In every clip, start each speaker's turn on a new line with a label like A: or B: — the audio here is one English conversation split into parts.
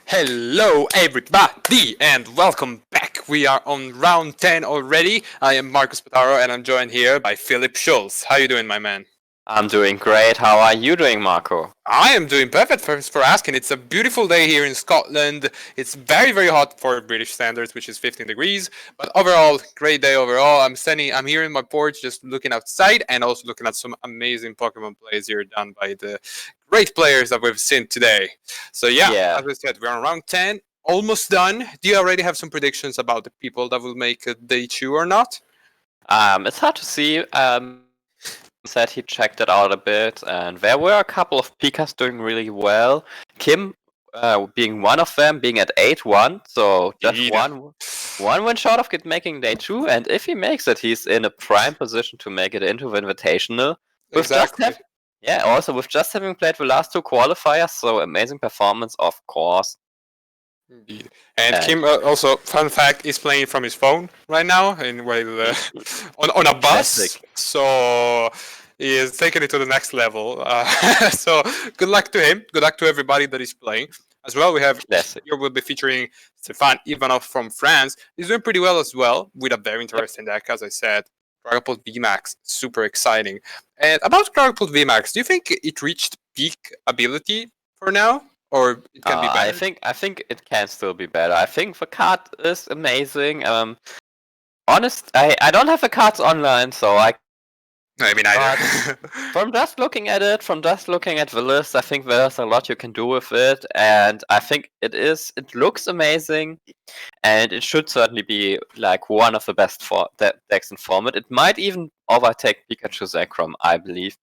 A: Hello, everybody, and welcome back. We are on round 10 already. I am Marcus Pataro, and I'm joined here by Philip Schulz. How you doing, my man?
B: I'm doing great. How are you doing, Marco?
A: I am doing perfect. Thanks for asking. It's a beautiful day here in Scotland. It's very, very hot for British standards, which is 15 degrees. But overall, great day overall. I'm here in my porch, just looking outside, and also looking at some amazing Pokemon plays here done by the great players that we've seen today. So yeah,
B: Yeah,
A: as I said, we're on round 10, almost done. Do you already have some predictions about the people that will make day two or not?
B: it's hard to see. Said he checked it out a bit, and there were a couple of Pikas doing really well. Kim, being one of them, being at 8-1, so just
A: Indeed.
B: one win short of making day two. And if he makes it, he's in a prime position to make it into the Invitational. With
A: Exactly.
B: also with just having played the last two qualifiers, so amazing performance, of course.
A: Indeed. And
B: And
A: Kim, also, fun fact, is playing from his phone right now on a bus.
B: classic.
A: So he is taking it to the next level. So good luck to him. Good luck to everybody that is playing. As well, we have
B: Classic.
A: here we'll be featuring Stéphane Ivanoff from France. He's doing pretty well as well with a very interesting deck, as I said. Dragapult VMAX, super exciting. And about Dragapult VMAX, do you think it reached peak ability for now? Or it can be
B: I
A: better?
B: think it can still be better. I think the card is amazing. I don't have the cards online, so
A: No, I mean, either.
B: from just looking at it, from just looking at the list, I think there's a lot you can do with it, and I think it looks amazing, and it should certainly be like one of the best decks in format. It might even overtake Pikachu Zekrom, I believe.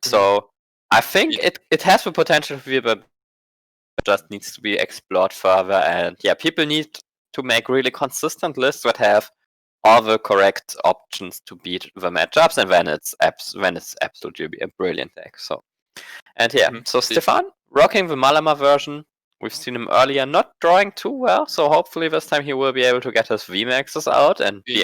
B: So I think it has the potential to be, but just needs to be explored further. And yeah, people need to make really consistent lists that have all the correct options to beat the matchups, and then it's absolutely a brilliant deck. So, and yeah, so Stéphane rocking the Malama version. We've seen him earlier not drawing too well, so hopefully this time he will be able to get his VMAXs out and be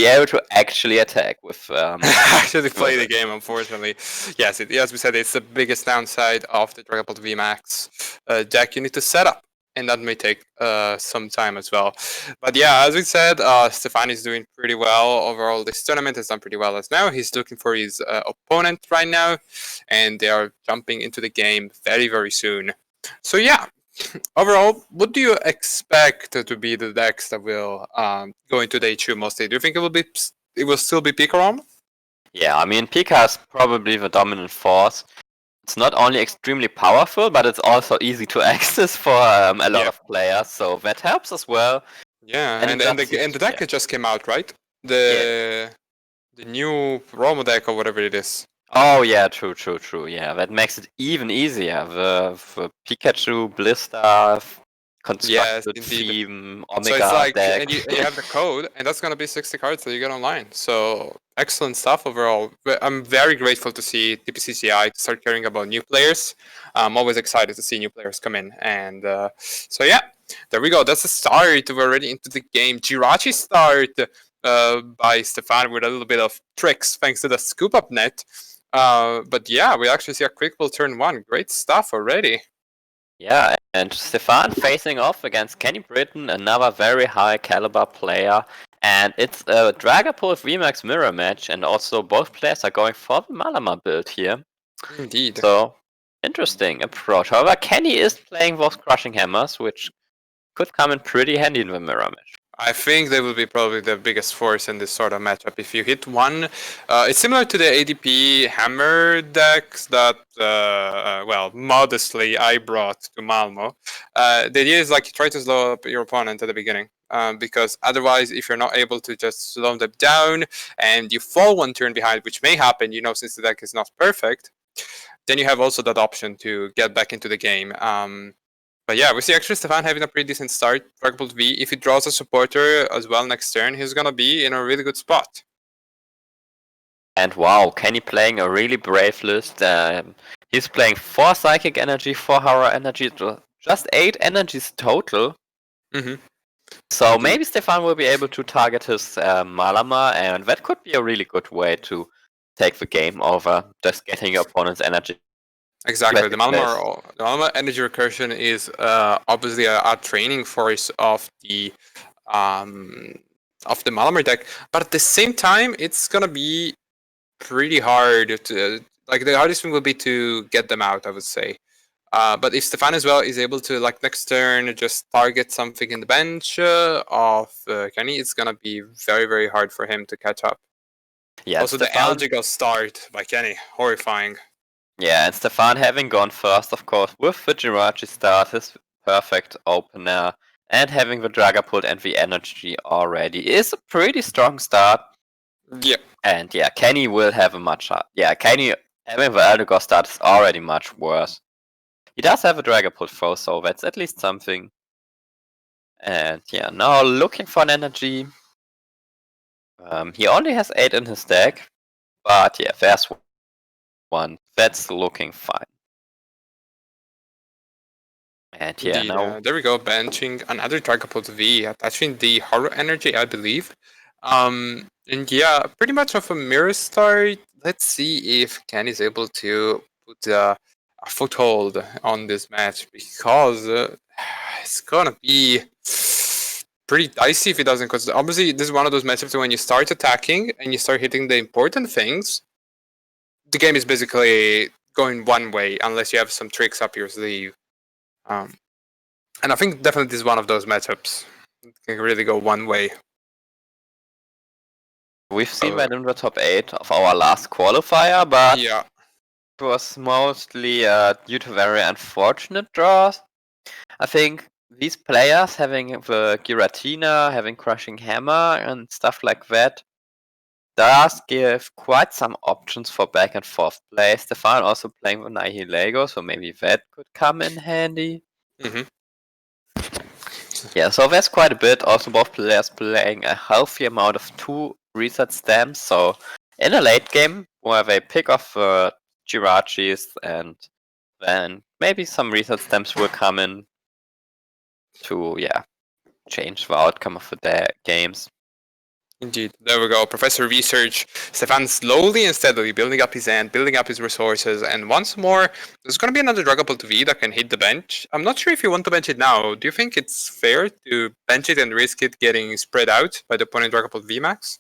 B: able to actually attack with
A: actually play the game, unfortunately. Yes, as we said, it's the biggest downside of the Dragapult VMAX deck you need to set up, and that may take some time as well. But yeah, as we said, Stéphane is doing pretty well overall. This tournament has done pretty well as now. He's looking for his opponent right now, and they are jumping into the game very, very soon. So yeah, overall, what do you expect to be the decks that will go into day two mostly? Do you think it will still be Pikarom?
B: Yeah, I mean Pika is probably the dominant force. It's not only extremely powerful, but it's also easy to access for a lot of players, so that helps as well.
A: Yeah, and the deck that just came out, right? The new Romo deck or whatever it is.
B: Oh yeah, true. Yeah, that makes it even easier. The Pikachu Blister constructed theme Omega
A: so it's like,
B: deck.
A: and you have the code, and that's gonna be 60 cards that you get online. So excellent stuff overall. I'm very grateful to see TPCCI start caring about new players. I'm always excited to see new players come in, and so yeah, there we go. That's the start. We're already into the game. Jirachi start by Stéphane with a little bit of tricks thanks to the scoop up net. But yeah, we actually see a quick pull turn one. Great stuff already.
B: Yeah, and Stéphane facing off against Kenny Britton, another very high caliber player. And it's a Dragapult VMAX mirror match, and also both players are going for the Malama build here.
A: Indeed.
B: So, interesting approach. However, Kenny is playing those Crushing Hammers, which could come in pretty handy in the mirror match.
A: I think they will be probably the biggest force in this sort of matchup. If you hit one, it's similar to the ADP hammer decks that, well, modestly I brought to Malmo. The idea is like you try to slow up your opponent at the beginning. Because otherwise, if you're not able to just slow them down and you fall one turn behind, which may happen, since the deck is not perfect, then you have also that option to get back into the game. But yeah, we see actually Stéphane having a pretty decent start. Dragapult V, if he draws a supporter as well next turn, he's gonna be in a really good spot.
B: And wow, Kenny playing a really brave list. He's playing 4 Psychic Energy, 4 Horror Energy, just 8 energies total. So maybe Stéphane will be able to target his Malama, and that could be a really good way to take the game over, just getting your opponent's energy
A: Exactly. The
B: Limitless.
A: Malamar energy recursion is obviously a training force um, of the Malamar deck, but at the same time, it's gonna be pretty hard to like the hardest thing will be to get them out, I would say. But if Stefan as well is able to like next turn just target something in the bench of Kenny, it's gonna be very hard for him to catch up.
B: Yeah,
A: Also, the
B: Stefan.
A: Algigal start by Kenny, horrifying.
B: Yeah, and Stefan having gone first, of course, with the Jirachi start, his perfect opener, and having the Dragapult and the energy already is a pretty strong start.
A: Yeah.
B: And yeah, Kenny will have a much Kenny having the Eldegoss start is already much worse. He does have a Dragapult throw, so that's at least something. And yeah, now looking for an energy. He only has 8 in his deck, but yeah, there's one. That's looking fine. And yeah,
A: Indeed,
B: now
A: there we go, benching another Dragapult V, attaching the Horror Energy, I believe. And yeah, pretty much of a mirror start. Let's see if Ken is able to put a foothold on this match, because it's gonna be pretty dicey if he doesn't. Because obviously, this is one of those matchups when you start attacking and you start hitting the important things, the game is basically going one way unless you have some tricks up your sleeve. And I think definitely this is one of those matchups. It can really go one way.
B: we've seen that in the top 8 of our last qualifier, but
A: Yeah.
B: it was mostly due to very unfortunate draws. I think these players having the Giratina, having Crushing Hammer and stuff like that does give quite some options for back and forth play. Stefan also playing with Nihilego, so maybe that could come in handy.
A: Mm-hmm.
B: Yeah, so that's quite a bit. Also, both players playing a healthy amount of 2 reset stamps. So, in a late game where they pick off Jirachis and then maybe some reset stamps will come in to, change the outcome of the games.
A: Indeed. There we go. Professor Research. Stefan slowly and steadily building up his hand, building up his resources, and once more, there's going to be another Dragapult V that can hit the bench. I'm not sure if you want to bench it now. Do you think it's fair to bench it and risk it getting spread out by the opponent Dragapult VMAX?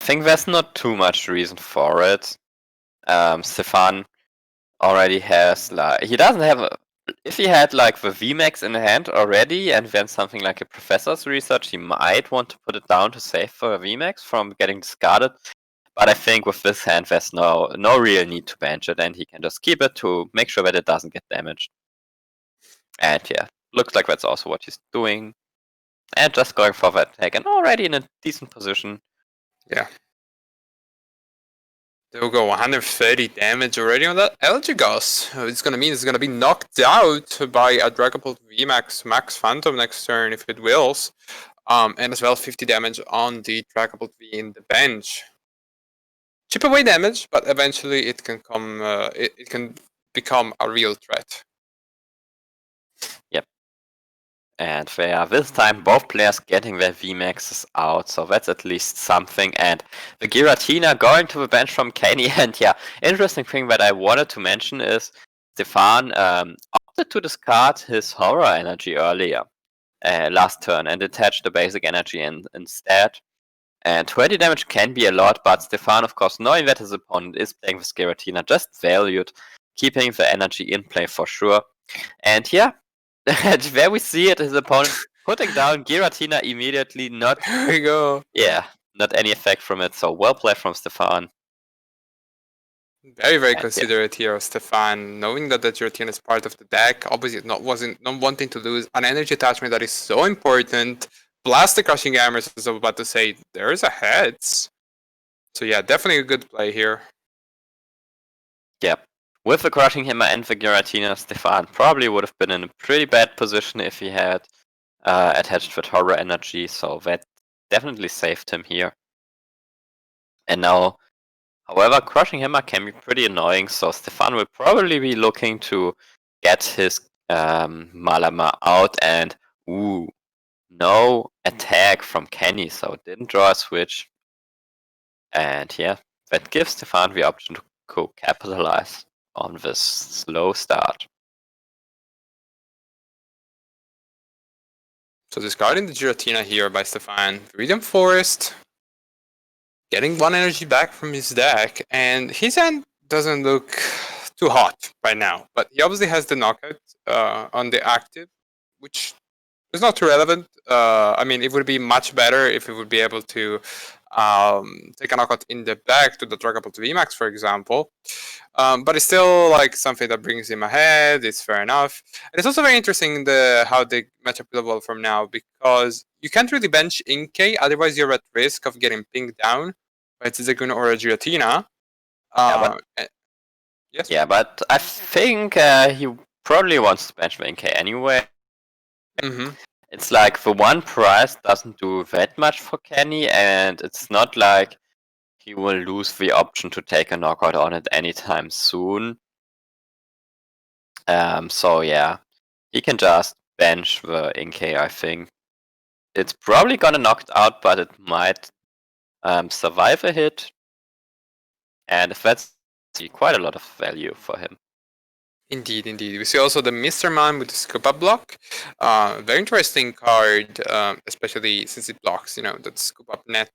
B: I think there's not too much reason for it. Stefan already has, he doesn't have if he had the VMAX in hand already and then something like a professor's research, he might want to put it down to save for a VMAX from getting discarded. But I think with this hand there's no real need to bench it, and he can just keep it to make sure that it doesn't get damaged. And yeah, looks like that's also what he's doing. And just going for that attack and already in a decent position.
A: Yeah. There we go, 130 damage already on that Elgigas. It's gonna mean it's gonna be knocked out by a Dragapult VMAX Max Phantom next turn if it wills. And as well 50 damage on the Dragapult V in the bench. Chip away damage, but eventually it can come. It can become a real threat.
B: Yep. And they are this time both players getting their VMAXs out, so that's at least something. And the Giratina going to the bench from Kenny. And yeah, interesting thing that I wanted to mention is Stefan opted to discard his Horror Energy earlier, last turn, and attach the basic energy instead. And 20 damage can be a lot, but Stefan, of course, knowing that his opponent is playing with Giratina, just valued keeping the energy in play for sure. And yeah, there we see it, his opponent putting down Giratina immediately, not
A: There we go.
B: not any effect from it, so well played from Stefan.
A: Very considerate here of Stefan, knowing that the Giratina is part of the deck, obviously not wanting to lose an energy attachment that is so important. Blast the Crushing Hammers, as I was about to say, there's a heads. So yeah, definitely a good play here.
B: Yep. With the Crushing Hammer and the Giratina, Stefan probably would have been in a pretty bad position if he had attached with Horror Energy, so that definitely saved him here. And now, however, Crushing Hammer can be pretty annoying, so Stefan will probably be looking to get his Malama out, and no attack from Kenny, so didn't draw a switch. And yeah, that gives Stefan the option to capitalize. on this slow start.
A: So discarding the Giratina here by Stéphane. Viridian Forest. Getting 1 energy back from his deck. And his hand doesn't look too hot right now. But he obviously has the knockout on the active, which is not too relevant. I mean, it would be much better if it would be able to take a knockout in the back to the Dragapult VMAX, for example. But it's still like something that brings him ahead. It's fair enough. And it's also very interesting how the matchup will evolve from now, because you can't really bench Inkay, otherwise you're at risk of getting pinged down by Tizaguna or a Giratina. Yes.
B: Yeah, but I think he probably wants to bench Inkay anyway. It's like the one price doesn't do that much for Kenny, and it's not like he will lose the option to take a knockout on it anytime soon. So yeah, he can just bench the Inkay, I think. It's probably gonna knock it out, but it might survive a hit. And if that's quite a lot of value for him.
A: Indeed, indeed. We see also the Mr. Man with the scoop up block. Very interesting card, especially since it blocks, that scoop up net.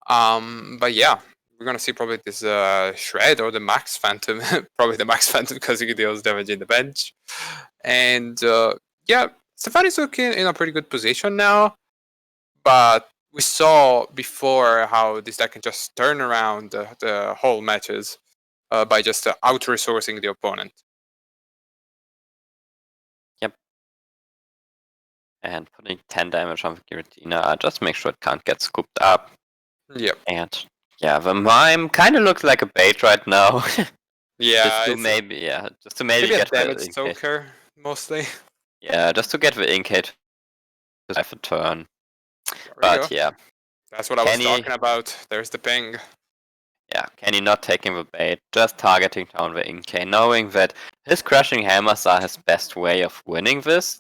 A: But yeah, we're gonna see probably this Shred or the Max Phantom. Probably the Max Phantom because he deals damage in the bench. And yeah, Stéphane is looking in a pretty good position now. But we saw before how this deck can just turn around the whole matches by just out-resourcing the opponent.
B: Yep. And putting 10 damage on the Giratina, just make sure it can't get scooped up.
A: Yep.
B: And yeah, the Mime kind of looks like a bait right now.
A: Yeah,
B: just to maybe get
A: a damage
B: the
A: stoker mostly.
B: Yeah, just to get the Inkay to survive a turn.
A: But
B: yeah,
A: that's what I was talking about. There's the ping.
B: Yeah, Kenny not taking the bait, just targeting down the Inkay, knowing that his Crushing Hammers are his best way of winning this,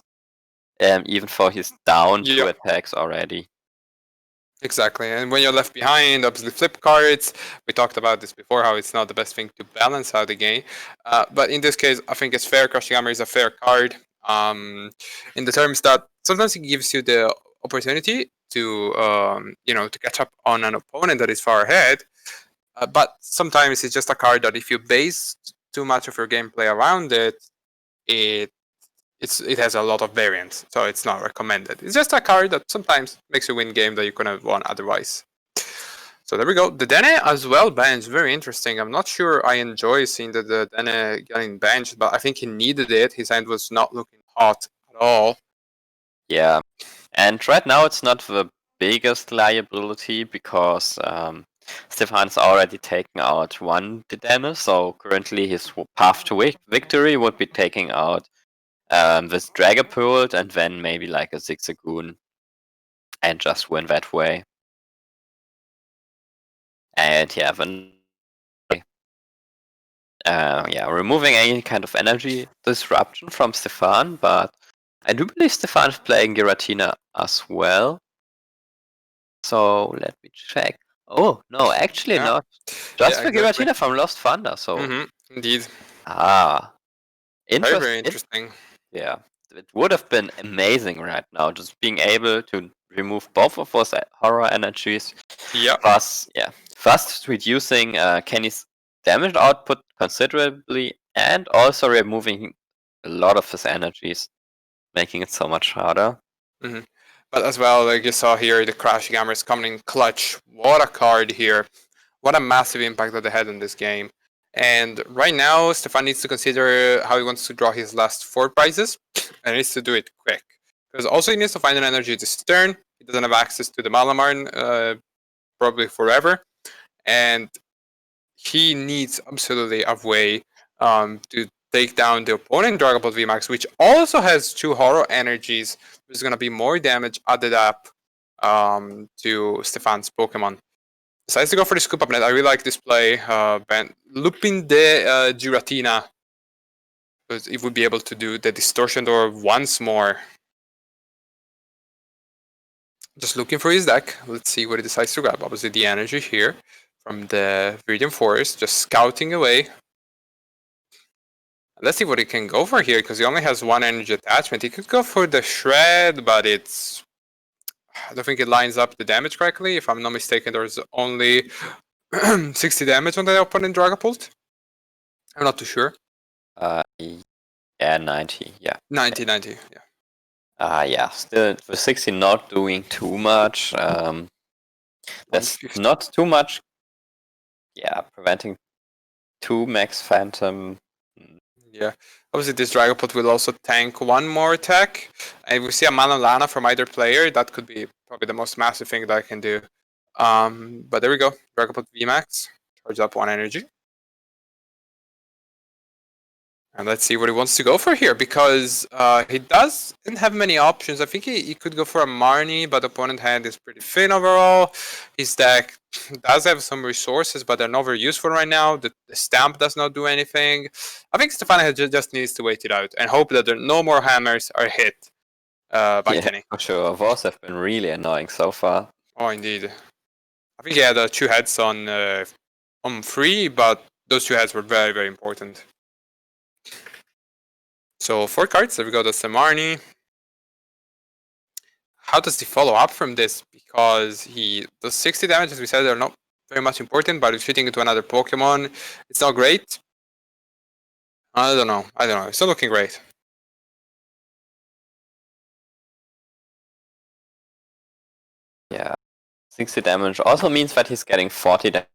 B: even though he's down 2 attacks already.
A: Exactly, and when you're left behind, obviously flip cards. We talked about this before, how it's not the best thing to balance out the game. But in this case, I think it's fair. Crushing Hammer is a fair card. In the terms that sometimes it gives you the opportunity to, to catch up on an opponent that is far ahead. But sometimes it's just a card that if you base too much of your gameplay around it, it has a lot of variance, so it's not recommended. It's just a card that sometimes makes you win game that you couldn't have won otherwise. So there we go. The Dene as well benched. Very interesting. I'm not sure I enjoy seeing the Dene getting benched, but I think he needed it. His hand was not looking hot at all.
B: Yeah, and right now it's not the biggest liability because Stéphane's already taken out 1 Dene, so currently his path to victory would be taking out this Dragapult and then maybe like a Zigzagoon and just win that way. And yeah, then removing any kind of energy disruption from Stéphane, but I do believe Stéphane is playing Giratina as well. So let me check. Oh no, actually not. Just the Giratina from Lost Thunder. So
A: indeed.
B: Very
A: interesting.
B: Yeah, it would have been amazing right now, just being able to remove both of those horror energies.
A: Yeah.
B: First reducing Kenny's damage output considerably, and also removing a lot of his energies, making it so much harder.
A: But as well, like you saw here, the Crashing Hammer is coming in clutch. What a card here. What a massive impact that they had in this game. And right now, Stéphane needs to consider how he wants to draw his last 4 prizes, and he needs to do it quick. Because also he needs to find an energy this turn. He doesn't have access to the Malamarn probably forever. And he needs absolutely a way to take down the opponent Dragapult VMAX, which also has 2 horror energies. There's going to be more damage added up to Stéphane's Pokemon. Decides to go for the scoop up net. I really like this play. Looping the Giratina, because it would be able to do the Distortion Door once more. Just looking for his deck. Let's see what he decides to grab. Obviously, the energy here from the Viridian Forest, just scouting away. Let's see what he can go for here, because he only has one energy attachment. He could go for the shred, but I don't think it lines up the damage correctly. If I'm not mistaken, there's only 60 damage on the opponent Dragapult. I'm not too sure.
B: Yeah, 90. Yeah.
A: 90, yeah.
B: Yeah. Still, with 60 not doing too much. There's
A: 150.
B: not too much. Yeah, preventing 2 max phantom.
A: Yeah. Obviously, this Dragapult will also tank one more attack. And if we see a Mana Lana from either player, that could be probably the most massive thing that I can do. But there we go. Dragapult VMAX. Charge up one energy. And let's see what he wants to go for here, because he doesn't have many options. I think he could go for a Marnie, but the opponent hand is pretty thin overall. His deck does have some resources, but they're not very useful right now. The stamp does not do anything. I think Stéphane just needs to wait it out and hope that no more hammers are hit by Kenny.
B: For sure. Wars have been really annoying so far.
A: Oh, indeed. I think he had 2 heads on 3, but those 2 heads were very, very important. So 4 cards, there we go, that's the Marnie. How does he follow up from this? Because he does 60 damage, as we said, they're not very much important, but if shooting into another Pokemon, it's not great. I don't know, it's not looking great.
B: Yeah, 60 damage also means that he's getting 40 damage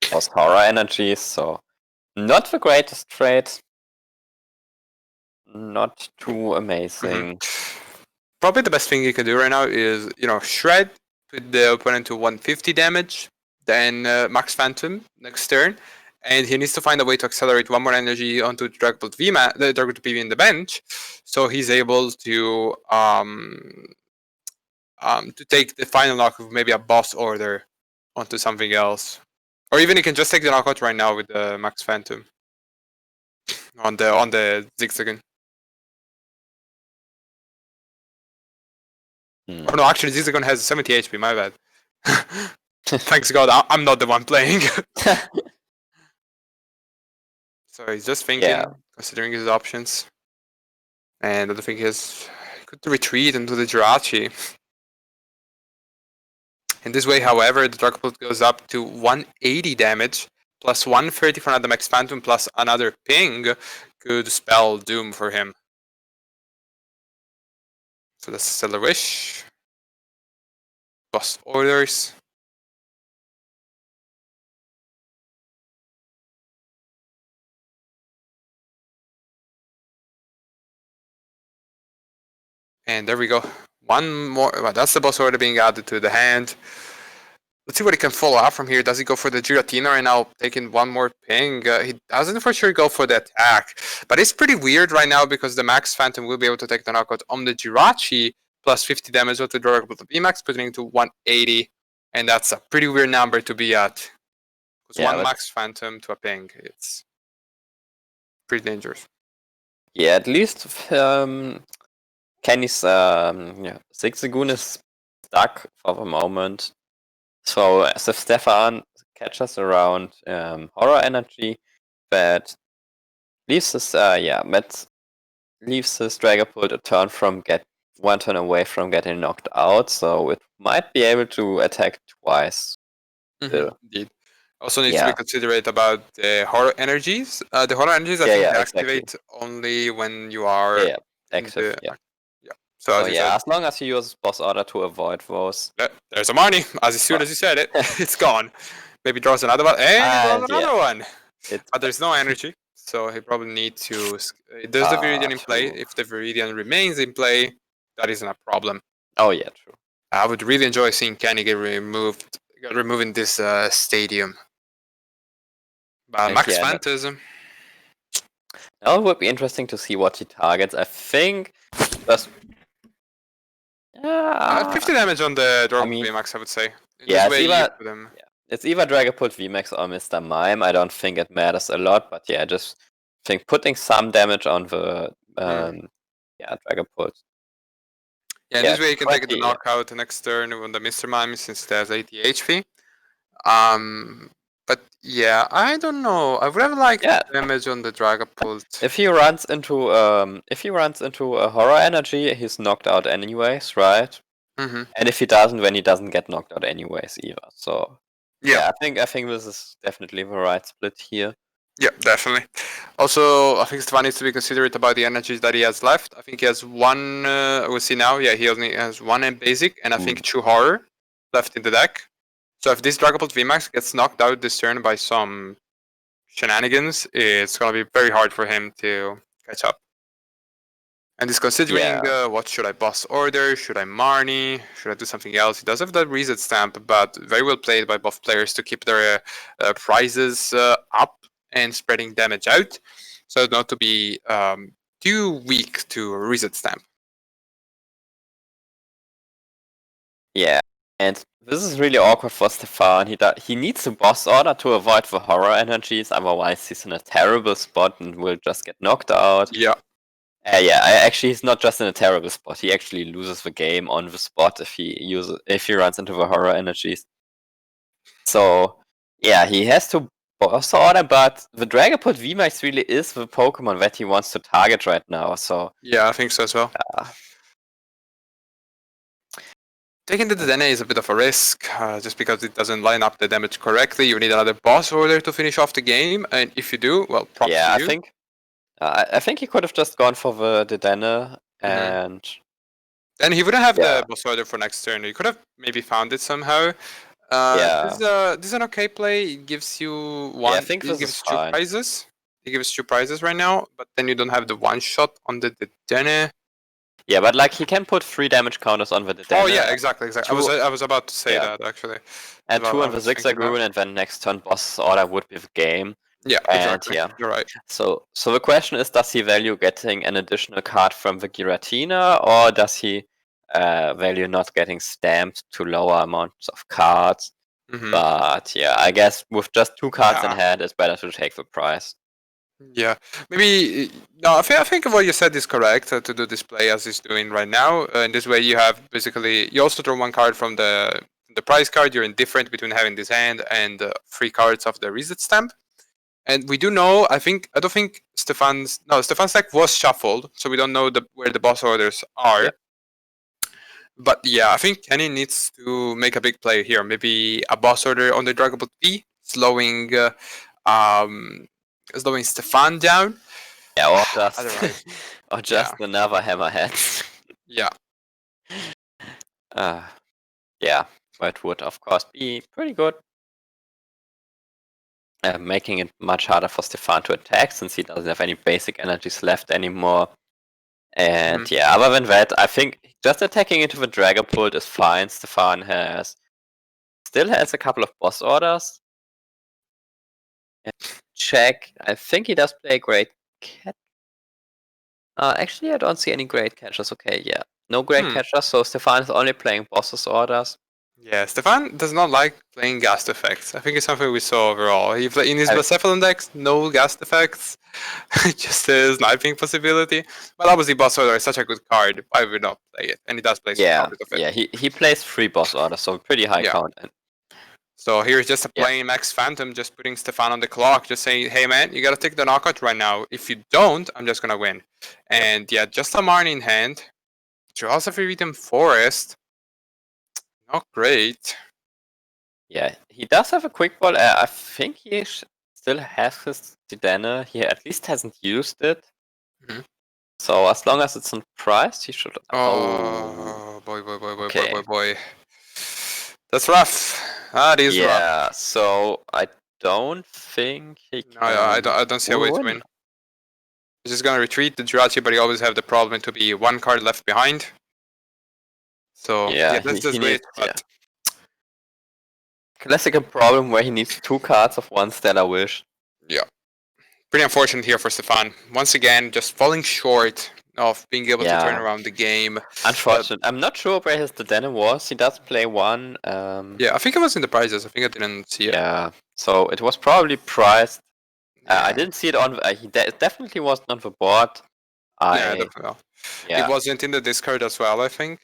B: plus horror energies, so not the greatest trade. Not too amazing.
A: Probably the best thing you can do right now is, shred, put the opponent to 150 damage, then Max Phantom next turn, and he needs to find a way to accelerate one more energy onto Dragapult the Dragapult PV in the bench, so he's able to take the final knock of maybe a boss order onto something else, or even he can just take the knockout right now with the Max Phantom on the Zigzagoon. Oh no, actually Zigzagoon has 70 HP, my bad. Thanks God, I'm not the one playing. So he's just thinking, considering his options. And the other thing is, he could retreat into the Jirachi. In this way, however, the Dragapult goes up to 180 damage, plus 130 for another Max Phantom, plus another ping, could spell doom for him. So that's Stellar Wish. Boss orders. And there we go. One more. Well, that's the boss order being added to the hand. Let's see what he can follow up from here. Does he go for the Giratina right now, taking one more ping? He doesn't for sure go for the attack. But it's pretty weird right now because the Max Phantom will be able to take the knockout on the Jirachi, plus 50 damage with the Dragapult VMAX, putting it to 180. And that's a pretty weird number to be at. Because one Max Phantom to a ping, it's pretty dangerous.
B: Yeah, at least Kenny's Zigzagoon is stuck for the moment. So if Stéphane catches around horror energy, that leaves his leaves his Dragapult a turn from one turn away from getting knocked out, so it might be able to attack twice.
A: Indeed. Also needs to be considerate about the horror energies. The horror energies I think activate only when you are
B: active.
A: So
B: as long as you use boss order to avoid those.
A: There's a Marnie. As soon as you said it, it's gone. Maybe draws another one, and draws another one. But there's no energy, so he probably needs to. Does the Viridian in play? If the Viridian remains in play, that isn't a problem.
B: Oh yeah, true.
A: I would really enjoy seeing Kenny get removed in this stadium. But Max Phantasm.
B: Now it would be interesting to see what he targets. I think just
A: 50 damage on the Dragapult VMAX, I would say.
B: It's either Dragapult VMAX or Mr. Mime. I don't think it matters a lot, but I just think putting some damage on the Dragapult.
A: Yeah, this way you can take the knockout next turn on the Mr. Mime since it has 80 HP. But Yeah, I don't know. I would have liked
B: Yeah.
A: damage on the Dragapult.
B: If he runs into a horror energy, he's knocked out anyways, right?
A: Mm-hmm.
B: And if he doesn't, then he doesn't get knocked out anyways either. So
A: Yeah.
B: I think this is definitely the right split here.
A: Yeah, definitely. Also, I think Stéphane needs to be considerate about the energies that he has left. I think he has one. We'll see now. Yeah, he only has one in basic, and I think two horror left in the deck. So if this Dragapult VMAX gets knocked out this turn by some shenanigans, it's gonna be very hard for him to catch up. And he's considering what should I boss order? Should I Marnie? Should I do something else? He does have that reset stamp, but very well played by both players to keep their prizes up and spreading damage out, so not to be too weak to reset stamp.
B: Yeah, and this is really awkward for Stéphane. He needs to boss order to avoid the horror energies, otherwise he's in a terrible spot and will just get knocked out.
A: Yeah.
B: Actually, he's not just in a terrible spot. He actually loses the game on the spot if he runs into the horror energies. So yeah, he has to boss order, but the Dragapult VMAX really is the Pokemon that he wants to target right now. So
A: yeah, I think so as well. Taking the Dene is a bit of a risk, just because it doesn't line up the damage correctly. You need another boss order to finish off the game, and if you do, well, props to you.
B: I think he could have just gone for the Dedenne and
A: then he wouldn't have the boss order for next turn. He could have maybe found it somehow. This is an okay play. It gives you one.
B: I think
A: it gives two prizes. It gives two prizes right now, but then you don't have the one shot on the Dedenne.
B: Yeah, but like he can put 3 damage counters on the Dedenne.
A: Oh yeah, exactly. I was about to say that actually.
B: And 2 on the Zigzagoon, and then next turn boss order would be the game.
A: Yeah,
B: and
A: exactly. You're right.
B: So the question is, does he value getting an additional card from the Giratina, or does he value not getting stamped to lower amounts of cards? But yeah, I guess with just 2 cards in hand, it's better to take the prize.
A: Yeah, maybe no. I think what you said is correct, to do this play as he's doing right now. In this way, you have basically you also draw 1 card from the prize card. You're indifferent between having this hand and 3 cards of the reset stamp. And we do know. I don't think Stéphane's deck was shuffled, so we don't know where the boss orders are. Yeah. But yeah, I think Kenny needs to make a big play here. Maybe a boss order on the Dragapult V, slowing Stéphane down.
B: Yeah, or just another Hammerhead.
A: Yeah.
B: Yeah, that would of course be pretty good. Making it much harder for Stéphane to attack since he doesn't have any basic energies left anymore. And yeah, other than that, I think just attacking into the Dragapult is fine. Stéphane still has a couple of boss orders. Check. I think he does play great catch. Actually, I don't see any great catchers. Okay, yeah. No great catchers, so Stéphane is only playing bosses orders.
A: Yeah, Stéphane does not like playing ghast effects. I think it's something we saw overall. In his Blacephalon decks, no ghast effects, just a sniping possibility. But obviously, boss order is such a good card. Why would not play it? And he does play some copies of it.
B: Yeah, he plays 3 boss orders, so pretty high count.
A: So here's just a plain Max Phantom, just putting Stéphane on the clock, just saying, hey man, you gotta take the knockout right now. If you don't, I'm just gonna win. And yeah, just a Marnie in hand. Draws a Viridian Forest. Not great.
B: Yeah, he does have a quick ball. I think he still has his Dedenne. He at least hasn't used it. So as long as it's on price, he should.
A: Oh boy. That's rough. That is rough.
B: Yeah, so I don't think he can.
A: I don't see a way to win. He's just gonna retreat the Jirachi, but he always have the problem to be 1 card left behind. So yeah, that's just great.
B: Classic problem where he needs 2 cards of 1 Stellar Wish.
A: Yeah. Pretty unfortunate here for Stéphane. Once again, just falling short of being able to turn around the game.
B: Unfortunate. I'm not sure where his Dedenne was. He does play 1.
A: Yeah, I think it was in the prizes. I think I didn't see it.
B: Yeah, so it was probably priced. I didn't see it on. He definitely wasn't on the board.
A: Definitely. It wasn't in the discard as well, I think.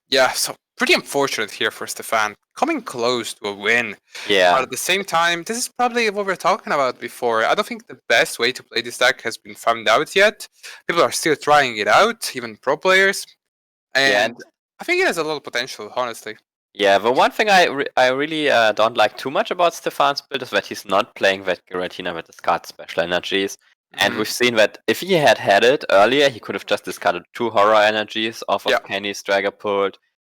A: Yeah, so pretty unfortunate here for Stéphane. Coming close to a win. But
B: Yeah.
A: at the same time, this is probably what we were talking about before. I don't think the best way to play this deck has been found out yet. People are still trying it out, even pro players.
B: Yeah,
A: And I think it has a lot of potential, honestly.
B: yeah, the one thing I really don't like too much about Stefan's build is that he's not playing that Giratina with discard special energies. And
A: Mhm.
B: we've seen that if he had it earlier, he could have just discarded 2 horror energies off of
A: Yeah.
B: Kenny's Dragapult.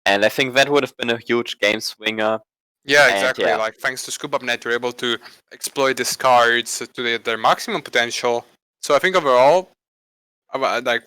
B: And I think that would have been a huge game swinger.
A: Yeah,
B: And
A: exactly.
B: yeah,
A: Like thanks to Scoop Up Net, you're able to exploit these cards to their maximum potential. So I think overall, like